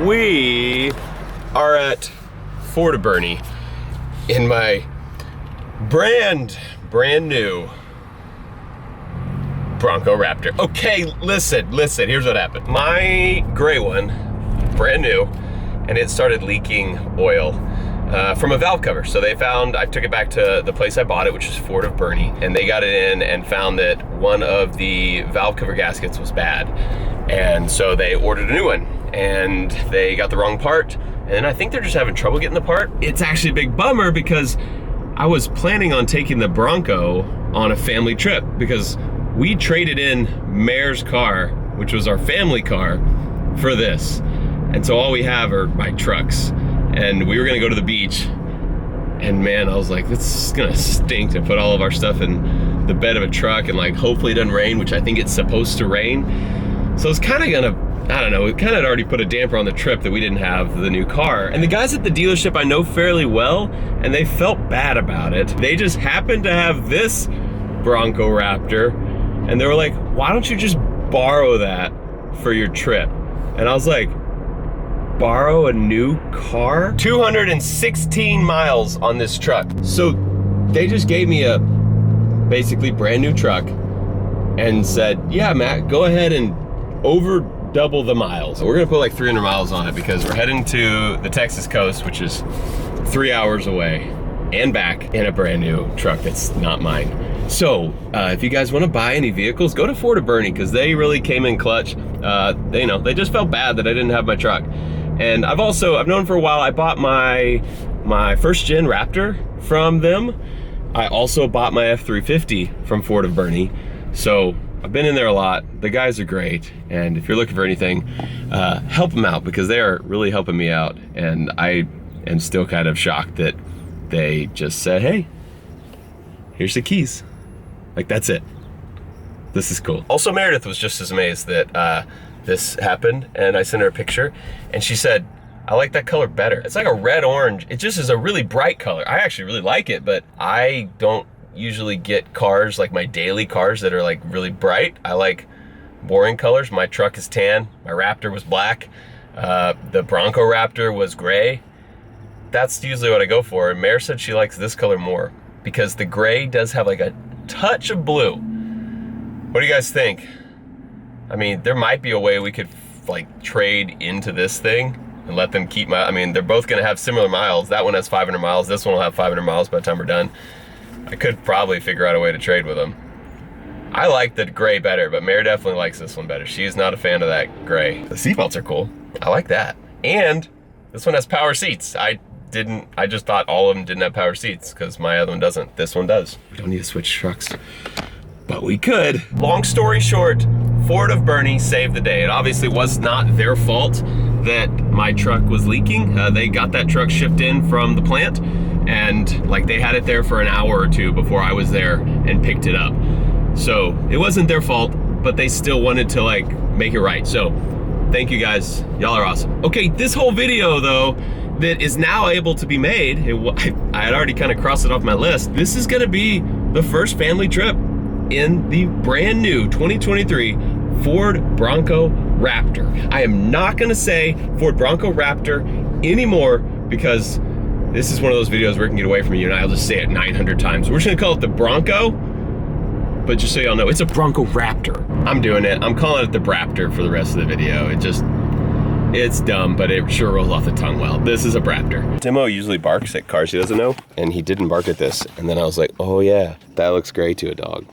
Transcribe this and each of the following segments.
We are at Ford of Boerne in my brand new Bronco Raptor. Okay, listen, here's what happened. My gray one, brand new, and it started leaking oil from a valve cover. So they found, I took it back to the place I bought it, which is Ford of Boerne, and they got it in and found that one of the valve cover gaskets was bad. And so they ordered a new one, and they got the wrong part, and I think they're just having trouble getting the part. It's actually a big bummer because I was planning on taking the Bronco on a family trip because we traded in Mayor's car, which was our family car, for this. And so all we have are my trucks. And we were gonna go to the beach, and man, I was like, this is gonna stink to put all of our stuff in the bed of a truck, and like, hopefully it doesn't rain, which I think it's supposed to rain. So it's kind of gonna, I don't know, it kind of already put a damper on the trip that we didn't have the new car. And the guys at the dealership I know fairly well, and they felt bad about it. They just happened to have this Bronco Raptor, and they were like, why don't you just borrow that for your trip? And I was like, borrow a new car? 216 miles on this truck. So they just gave me a basically brand new truck and said, yeah, Matt, go ahead and over double the miles. We're gonna put like 300 miles on it because we're heading to the Texas coast, which is 3 hours away and back, in a brand new truck that's not mine. So if you guys want to buy any vehicles, go to Ford of Boerne because they really came in clutch. They just felt bad that I didn't have my truck. And I've known for a while, I bought my first gen Raptor from them. I also bought my F350 from Ford of Boerne. So I've been in there a lot. The guys are great. And if you're looking for anything, help them out because they are really helping me out. And I am still kind of shocked that they just said, hey, here's the keys. Like, that's it. This is cool. Also, Meredith was just as amazed that this happened, and I sent her a picture, and she said, I like that color better. It's like a red-orange. It just is a really bright color. I actually really like it, but I don't usually get cars, like my daily cars, that are like really bright. I like boring colors. My truck is tan. My Raptor was black. The Bronco Raptor was gray. That's usually what I go for. And Mare said she likes this color more because the gray does have like a touch of blue. What do you guys think? I mean, there might be a way we could like trade into this thing and let them keep I mean, they're both gonna have similar miles. That one has 500 miles. This one will have 500 miles by the time we're done. I could probably figure out a way to trade with them. I like the gray better, but Mare definitely likes this one better. She's not a fan of that gray. The seatbelts are cool. I like that. And this one has power seats. I just thought all of them didn't have power seats because my other one doesn't. This one does. We don't need to switch trucks, but we could. Long story short, Ford of Boerne saved the day. It obviously was not their fault that my truck was leaking. They got that truck shipped in from the plant, and like they had it there for an hour or two before I was there and picked it up. So it wasn't their fault, but they still wanted to like make it right. So thank you guys, y'all are awesome. Okay, this whole video though, that is now able to be made, I had already kind of crossed it off my list. This is gonna be the first family trip in the brand new 2023 Ford Bronco Raptor. I am not gonna say Ford Bronco Raptor anymore because this is one of those videos where it can get away from you and I'll just say it 900 times. We're just gonna call it the Bronco, but just so y'all know, it's a Bronco Raptor. I'm doing it. I'm calling it the Raptor for the rest of the video. It's dumb, but it sure rolls off the tongue well. This is a Raptor. Timo usually barks at cars he doesn't know, and he didn't bark at this. And then I was like, oh yeah, that looks gray to a dog.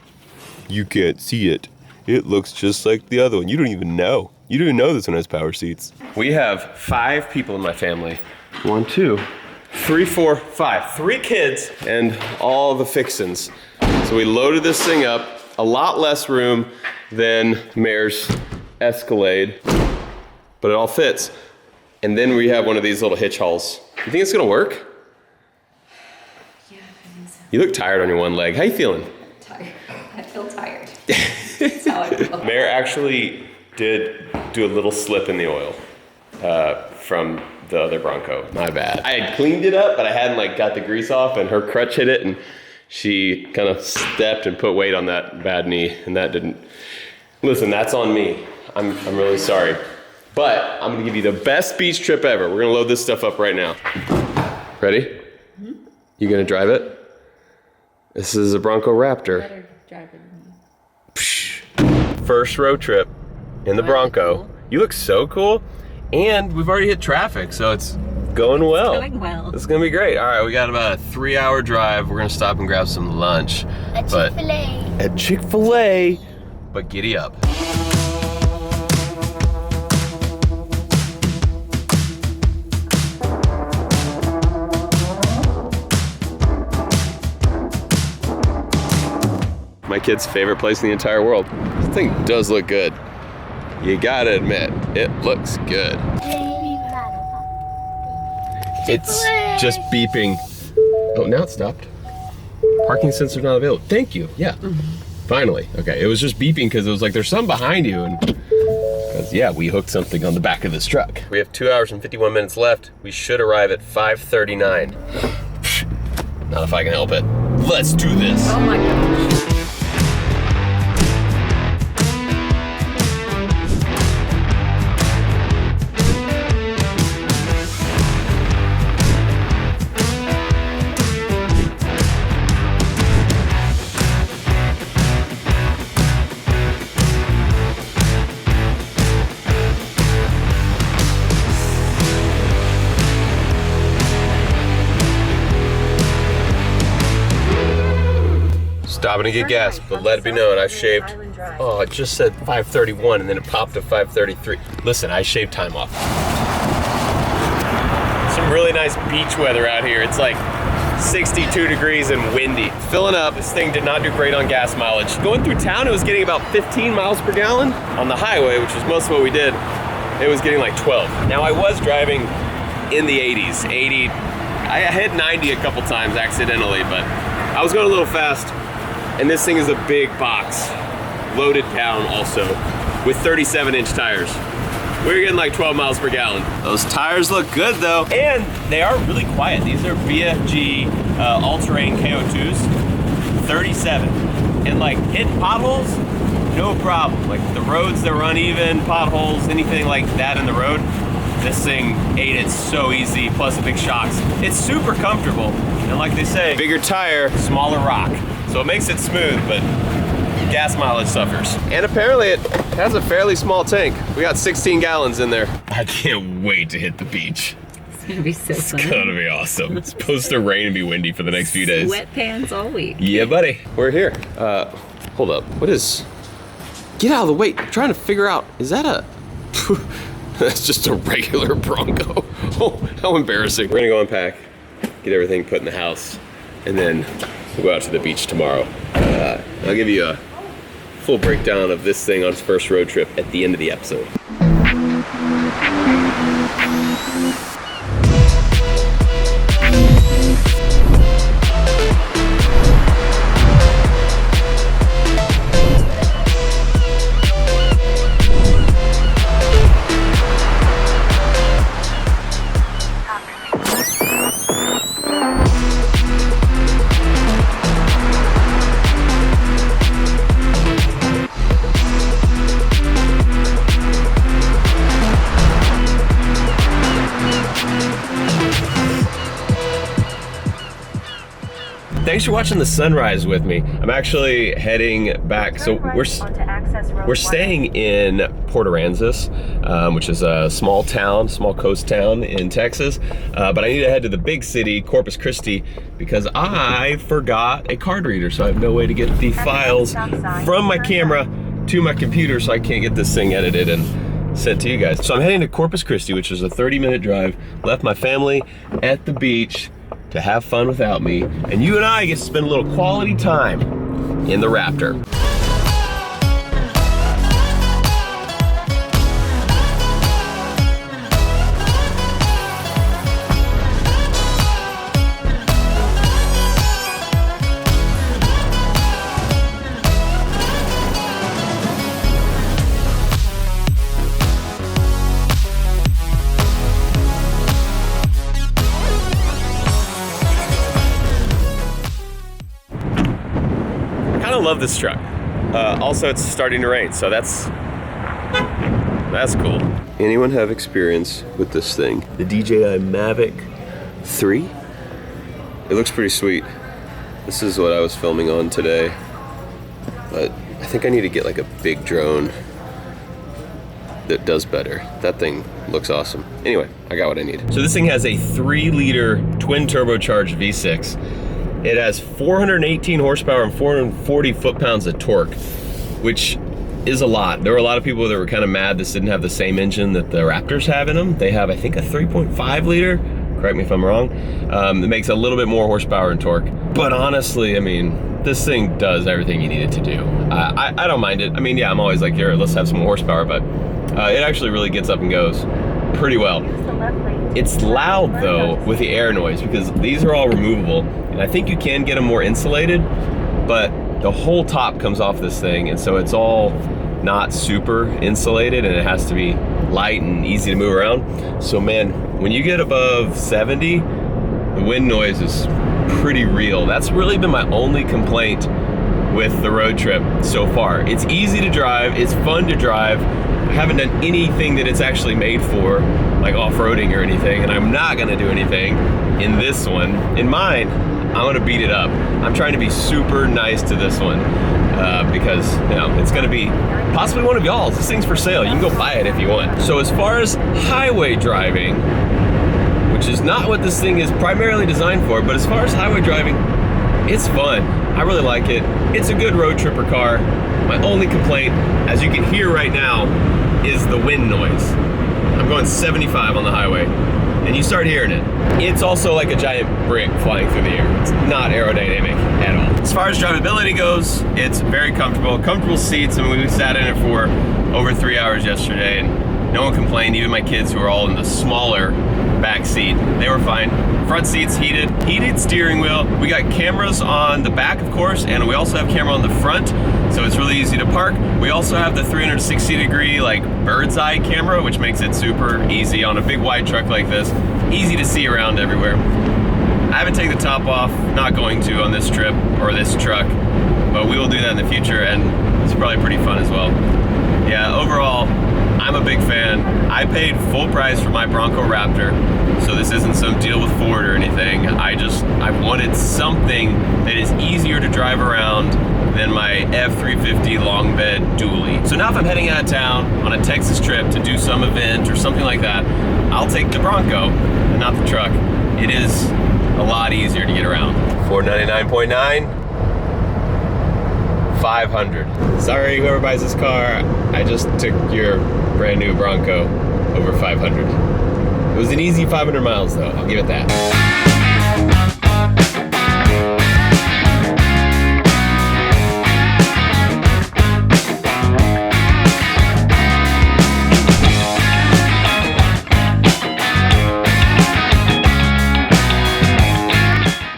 You can't see it. It looks just like the other one. You don't even know. You don't even know this one has power seats. We have 5 people in my family. 1, 2, 3, 4, 5. 3 kids and all the fixins. So we loaded this thing up. A lot less room than Mare's Escalade, but it all fits. And then we have one of these little hitch hauls. You think it's gonna work? Yeah, I think so. You look tired on your one leg. How you feeling? Tired. I feel tired. That's how I feel. Mare actually did do a little slip in the oil from the other Bronco. My bad. I had cleaned it up, but I hadn't like got the grease off, and her crutch hit it, and she kind of stepped and put weight on that bad knee, and that didn't. Listen, that's on me. I'm really sorry. But I'm gonna give you the best beach trip ever. We're gonna load this stuff up right now. Ready? Mm-hmm. You gonna drive it? This is a Bronco Raptor. Better drive it. First road trip in the Bronco. Cool. You look so cool. And we've already hit traffic, so it's going well. It's going well. It's gonna be great. All right, we got about a 3-hour drive. We're gonna stop and grab some lunch. At Chick-fil-A. At Chick-fil-A. But giddy up. My kid's favorite place in the entire world. This thing does look good. You gotta admit, it looks good. It's just beeping. Oh, now it stopped. Parking sensor not available. Thank you, yeah. Finally, okay. It was just beeping because it was like, there's some behind you, and because yeah, we hooked something on the back of this truck. We have 2 hours and 51 minutes left. We should arrive at 5:39. Not if I can help it. Let's do this. Oh my gosh. Stopping to get gas, but let it be known, I shaved. Oh, it just said 5:31 and then it popped to 5:33. Listen, I shaved time off. Some really nice beach weather out here. It's like 62 degrees and windy. Filling up, this thing did not do great on gas mileage. Going through town, it was getting about 15 miles per gallon. On the highway, which is most of what we did, it was getting like 12. Now I was driving in the 80s, 80. I hit 90 a couple times accidentally, but I was going a little fast. And this thing is a big box, loaded down also, with 37-inch tires. We're getting like 12 miles per gallon. Those tires look good though, and they are really quiet. These are BFG all-terrain KO2s, 37. And like hitting potholes, no problem. Like the roads that are uneven, potholes, anything like that in the road, this thing ate it so easy, plus the big shocks. It's super comfortable. And like they say, bigger tire, smaller rock. So it makes it smooth, but gas mileage suffers. And apparently it has a fairly small tank. We got 16 gallons in there. I can't wait to hit the beach. It's gonna be so fun. It's gonna be awesome. It's supposed to rain and be windy for the next few days. Sweatpants all week. Yeah, buddy. We're here. Hold up. What is... Get out of the way. I'm trying to figure out, is that a... That's just a regular Bronco. Oh, how embarrassing. We're gonna go unpack, get everything put in the house, and then we'll go out to the beach tomorrow. I'll give you a full breakdown of this thing on its first road trip at the end of the episode. Thanks for watching the sunrise with me. I'm actually heading back. So we're staying in Port Aransas, which is a small town, small coast town in Texas. But I need to head to the big city, Corpus Christi, because I forgot a card reader. So I have no way to get the files from my camera to my computer, so I can't get this thing edited and sent to you guys. So I'm heading to Corpus Christi, which is a 30-minute drive. Left my family at the beach to have fun without me, and you and I get to spend a little quality time in the Raptor. I love this truck. Also, it's starting to rain, so that's That's cool. Anyone have experience with this thing? The DJI Mavic 3? It looks pretty sweet. This is what I was filming on today. But I think I need to get like a big drone that does better. That thing looks awesome. Anyway, I got what I need. So this thing has a 3-liter twin turbocharged V6. It has 418 horsepower and 440 foot-pounds of torque, which is a lot. There were a lot of people that were kind of mad this didn't have the same engine that the Raptors have in them. They have, I think, a 3.5 liter. Correct me if I'm wrong. It makes a little bit more horsepower and torque. But honestly, I mean, this thing does everything you need it to do. I don't mind it. I mean, yeah, I'm always like, here, let's have some more horsepower, but it actually really gets up and goes pretty well. It's loud though with the air noise because these are all removable, and I think you can get them more insulated, but the whole top comes off this thing, and so it's all not super insulated, and it has to be light and easy to move around. So man, when you get above 70, the wind noise is pretty real. That's really been my only complaint with the road trip so far. It's easy to drive, it's fun to drive. I haven't done anything that it's actually made for, like off-roading or anything, and I'm not gonna do anything in this one. In mine, I'm gonna beat it up. I'm trying to be super nice to this one because you know it's gonna be possibly one of y'all's. This thing's for sale. You can go buy it if you want. So as far as highway driving, which is not what this thing is primarily designed for, but as far as highway driving, it's fun. I really like it. It's a good road tripper car. My only complaint, as you can hear right now, is the wind noise. I'm going 75 on the highway, and you start hearing it. It's also like a giant brick flying through the air. It's not aerodynamic at all. As far as drivability goes, it's very comfortable. Comfortable seats. I mean, we sat in it for over 3 hours yesterday, and no one complained. Even my kids, who are all in the smaller back seat, they were fine. Front seats heated steering wheel. We got cameras on the back, of course, and we also have camera on the front, so it's really easy to park. We also have the 360-degree like bird's eye camera, which makes it super easy on a big wide truck like this. Easy to see around everywhere. I haven't taken the top off, not going to on this trip or this truck, but we will do that in the future, and it's probably pretty fun as well. Yeah, overall, I'm a big fan. I paid full price for my Bronco Raptor, so this isn't some deal with Ford or anything. I wanted something that is easier to drive around than my F350 long bed dually. So now if I'm heading out of town on a Texas trip to do some event or something like that, I'll take the Bronco and not the truck. It is a lot easier to get around. 499.9. 500. Sorry, whoever buys this car, I just took your brand new Bronco over 500. It was an easy 500 miles though, I'll give it that.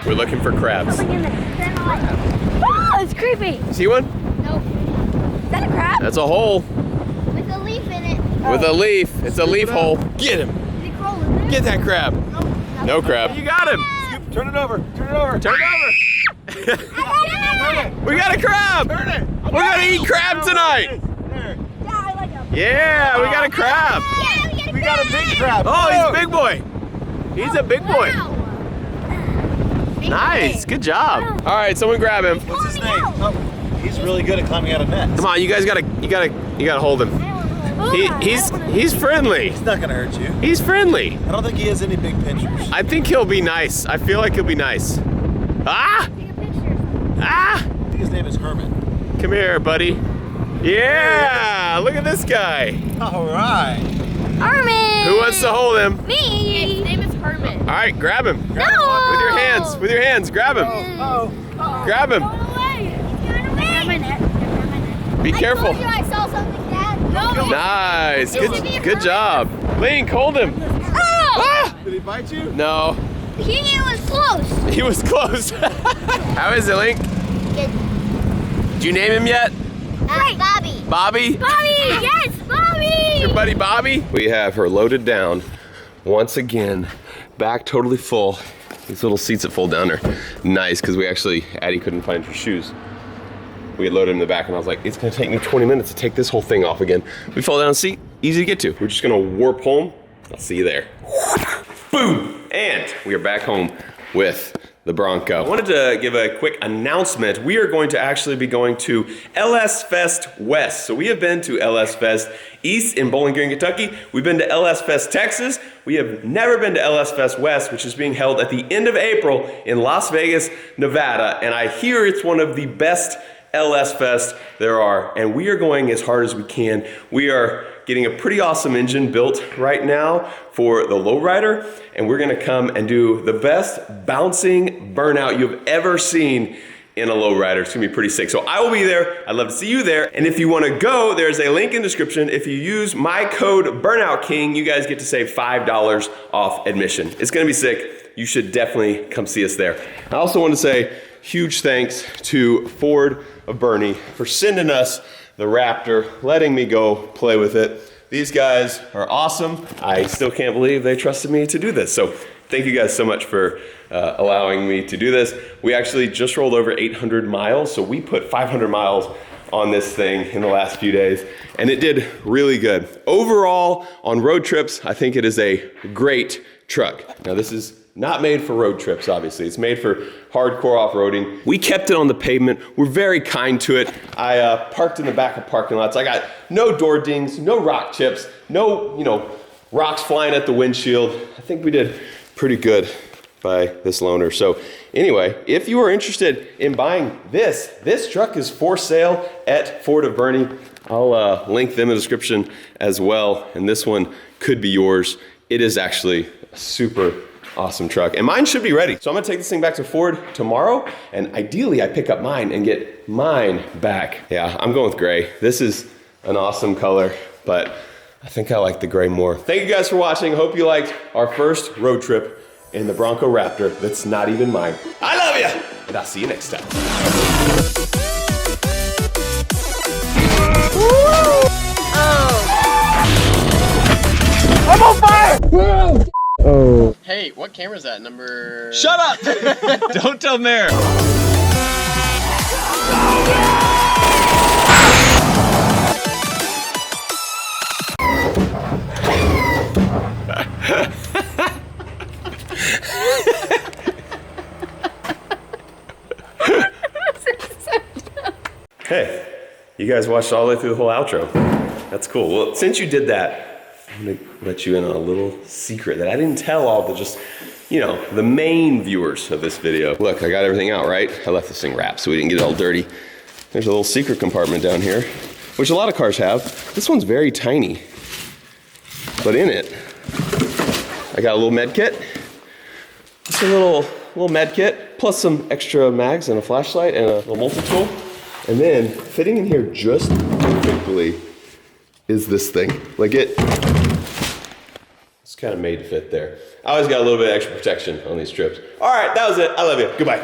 We're looking for crabs. Oh, it's creepy. See one? Nope. Is that a crab? That's a hole. With a leaf in it. With a leaf. It's a leaf hole. Get him. Did he crawl in there? Get that crab. Nope. No crab. You got him. Scoop, turn it over. Turn it over. Turn it over. I got it. We got a crab. Turn it. We're gonna eat crab tonight. There. Yeah, I like him. Yeah, we got a crab. Yeah, We got a big crab. Oh, he's a big boy. He's a big boy. Wow. Nice. Good job. All right, someone grab him. What's his name? Oh, he's really good at climbing out of nets. Come on, you guys gotta hold him. He's friendly. He's not gonna hurt you. He's friendly. I don't think he has any big pictures. I think he'll be nice. I feel like he'll be nice. Ah! Take a picture. Ah! I think his name is Herman. Come here, buddy. Yeah! Look at this guy. All right. Herman. Who wants to hold him? Me. His name is Herman. All right, grab him. No. With your hands. With your hands. Grab him. Oh. Grab him. Be careful. I told you I saw something, Dad. No. Nice. Good job. Link, hold him. Oh. Ah! Did he bite you? No. He was close. He was close. How is it, Link? Did you name him yet? Bobby. Bobby? Bobby. Yes, Bobby. Your buddy Bobby? We have her loaded down once again. Back totally full. These little seats that fold down are nice because Addie couldn't find her shoes. We had loaded in the back and I was like, it's gonna take me 20 minutes to take this whole thing off again. We fold down the seat, easy to get to. We're just gonna warp home. I'll see you there. Boom! And we are back home with the Bronco. I wanted to give a quick announcement. We are going to actually be going to LS Fest West. So we have been to LS Fest East in Bowling Green, Kentucky. We've been to LS Fest Texas. We have never been to LS Fest West, which is being held at the end of April in Las Vegas, Nevada. And I hear it's one of the best LS Fest there are. And we are going as hard as we can. We are getting a pretty awesome engine built right now for the lowrider, and we're gonna come and do the best bouncing burnout you've ever seen in a lowrider. It's gonna be pretty sick. So I will be there. I'd love to see you there. And if you wanna go, there's a link in the description. If you use my code BurnoutKing, you guys get to save $5 off admission. It's gonna be sick. You should definitely come see us there. I also want to say huge thanks to Ford of Boerne for sending us the Raptor, letting me go play with it. These guys are awesome. I still can't believe they trusted me to do this. So thank you guys so much for allowing me to do this. We actually just rolled over 800 miles. So we put 500 miles on this thing in the last few days, and it did really good. Overall, on road trips, I think it is a great truck. Now this is not made for road trips, obviously. It's made for hardcore off-roading. We kept it on the pavement. We're very kind to it. I parked in the back of parking lots. I got no door dings, no rock chips, no, rocks flying at the windshield. I think we did pretty good by this loaner. So anyway, if you are interested in buying this truck is for sale at Ford of Boerne. I'll link them in the description as well. And this one could be yours. It is actually a super awesome truck, and mine should be ready. So I'm gonna take this thing back to Ford tomorrow, and ideally I pick up mine and get mine back. Yeah, I'm going with gray. This is an awesome color, but I think I like the gray more. Thank you guys for watching. Hope you liked our first road trip in the Bronco Raptor that's not even mine. I love you, and I'll see you next time. I'm on fire! Whoa! Oh. Hey, what camera is that? Number... Shut up! Don't tell Mare. Hey, you guys watched all the way through the whole outro. That's cool. Well, since you did that, I'm gonna let you in on a little secret that I didn't tell all the the main viewers of this video. Look, I got everything out, right? I left this thing wrapped so we didn't get it all dirty. There's a little secret compartment down here, which a lot of cars have. This one's very tiny, but in it, I got a little med kit. Just a little med kit, plus some extra mags and a flashlight and a little multi-tool. And then fitting in here just perfectly is this thing. Like it's kind of made to fit there. I always got a little bit of extra protection on these trips. All right, that was it. I love you. Goodbye.